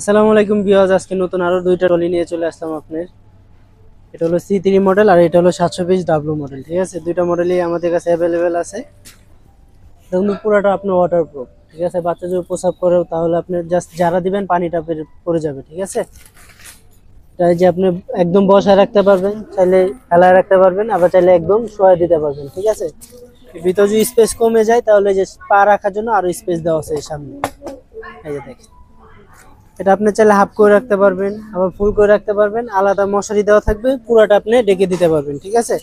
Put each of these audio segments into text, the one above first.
আসসালামু আলাইকুম ভিউয়ার্স, আজকে নতুন আরো দুইটা ট্রলি নিয়ে চলে আসলাম আপনার। এটা হলো C3 মডেল আর এটা হলো 720W মডেল। ঠিক আছে, দুইটা মডেলই আমাদের কাছে অ্যাভেলেবেল আছে। দেখুন পুরোটা আপনার ওয়াটারপ্রুফ। ঠিক আছে, বাচ্চা যদি প্রসাব করে তাহলে আপনি জাস্ট যারা দিবেন পানিটা পড়ে যাবে। ঠিক আছে, এটা যে আপনি একদম বসায় রাখতে পারবেন, চাইলে ফেলায় রাখতে পারবেন, আবার চাইলে একদম শোয়া দিতে পারবেন। ঠিক আছে, ভিতরে যদি স্পেস কমে যায় তাহলে যে পা রাখার জন্য আরো স্পেস দেওয়া আছে এই সামনে। এই যে দেখেন, এটা আপনি চাইলে হাফ করে রাখতে পারবেন, আবার ফুল করে রাখতে পারবেন, আলাদা মশারি দেওয়া থাকবে, পুরোটা আপনি ডেকে দিতে পারবেন। ঠিক আছে,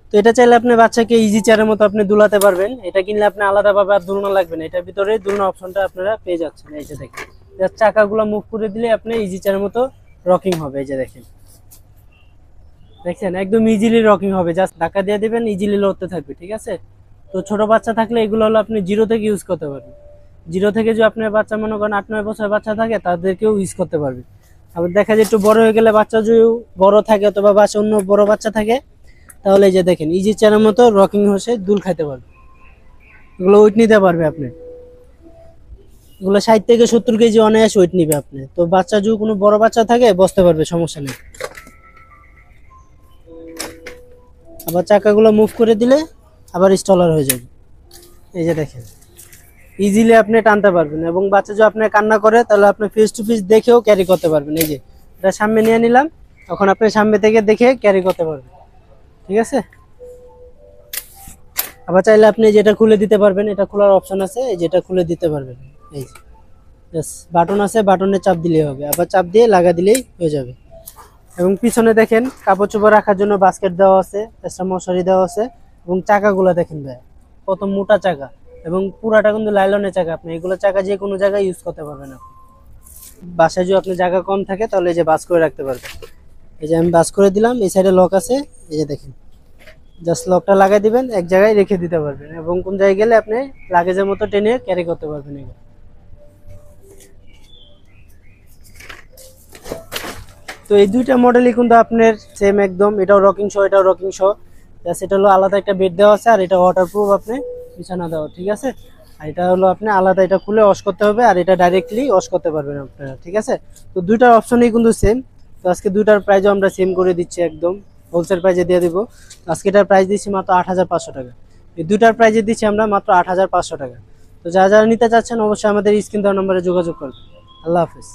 তো এটা চাইলে আপনি বাচ্চাকে ইজি চেয়ারের মতো আপনি দুলাতে পারবেন। এটা কিনলে আপনি আলাদাভাবে আর দুলনা লাগবে না, এটার ভিতরে দুলনা অপশনটা আপনারা পেয়ে যাচ্ছেন। এই যে দেখেন, জাস্ট চাকাগুলো মুভ করে দিলে আপনি ইজি চেয়ারের মতো রকিং হবে। এই যে দেখেন, দেখছেন একদম ইজিলি রকিং হবে, জাস্ট ধাক্কা দিয়ে দিবেন, ইজিলি লড়তে থাকবে। ঠিক আছে, তো ছোট বাচ্চা থাকলে এগুলো হলো আপনি জিরো থেকে ইউজ করতে পারবেন। জিরো থেকে যদি আপনার বাচ্চা মনে করেন 8-9 বছর বাচ্চা থাকে তাদেরকেও ইউজ করতে পারবে। আবার দেখা যায় একটু বড় হয়ে গেলে বাচ্চা যদি বড় থাকে অথবা বাচ্চা অন্য বড় বাচ্চা থাকে তাহলে এই যে দেখেন ইজি চেয়ারের মতো রকিং হচ্ছে, দুল খাইতে পারবে, এগুলো ওয়েট নিতে পারবে আপনি। এগুলো 60 থেকে 70 কেজি অনায়াসে ওয়েট নিবে আপনি। তো বাচ্চা যদি কোনো বড় বাচ্চা থাকে বসতে পারবে, সমস্যা নেই। আবার চাকাগুলো মুভ করে দিলে আবার স্টলার হয়ে যাবে। এই যে দেখেন, ইজিলি আপনি টানতে পারবেন, এবং বাচ্চা যদি আপনি কান্না করে তাহলে আপনি ফেস টু ফেস দেখেও ক্যারি করতে পারবেন। এই যে এটা সামনে নিয়ে নিলাম, তখন আপনি সামনে থেকে দেখে ক্যারি করতে পারবেন। ঠিক আছে, আবার চাইলে আপনি যেটা খুলে দিতে পারবেন, এটা খোলার অপশন আছে, এই যেটা খুলে দিতে পারবেন। এই যে বাটন আছে, বাটনে চাপ দিলেই হবে, আবার চাপ দিয়ে লাগা দিলেই হয়ে যাবে। এবং পিছনে দেখেন কাপড় চোপড় রাখার জন্য বাস্কেট দেওয়া আছে, এক্সট্রা মশারি দেওয়া আছে। এবং চাকাগুলো দেখেন ভাই, কত মোটা চাকা, এবং পুরাটা কিন্তু লাইলনের চাকা। আপনি এগুলো চাকা যে কোনো জায়গায় ইউজ করতে পারবেন। আপনি বাসায় যদি আপনার জায়গা কম থাকে তাহলে এই যে বাস করে রাখতে পারবেন। এই যে আমি বাস করে দিলাম, এই সাইডে লক আছে, এই যে দেখেন জাস্ট লকটা লাগাই দিবেন, এক জায়গায় রেখে দিতে পারবেন, এবং কোন জায়গায় গেলে আপনি লাগেজের মতো টেনে ক্যারি করতে পারবেন এগুলো। তো এই দুইটা মডেলই কিন্তু আপনার সেম একদম, এটাও রকিং শো, এটাও রকিং শো। জাস্ট এটা হলো আলাদা একটা বেড দেওয়া আছে, আর এটা ওয়াটারপ্রুফ আপনি বিছানা দেওয়া। ঠিক আছে, আর এটা হলো আপনি আলাদা, এটা খুলে ওয়াশ করতে হবে, আর এটা ডাইরেক্টলি ওয়াশ করতে পারবেন আপনারা। ঠিক আছে, তো দুইটার অপশনই কিন্তু সেম। তো আজকে দুইটার প্রাইসও আমরা সেম করে দিচ্ছি, একদম হোলসেল প্রাইসে দিয়ে দিব। আজকে এটার প্রাইস দিচ্ছি মাত্র 8,500 টাকা। এই দুইটার প্রাইসে দিচ্ছি আমরা মাত্র 8,500 টাকা। তো যারা যারা নিতে চাচ্ছেন অবশ্যই আমাদের স্ক্রিন দেওয়া নম্বরে যোগাযোগ করবেন। আল্লাহ হাফেজ।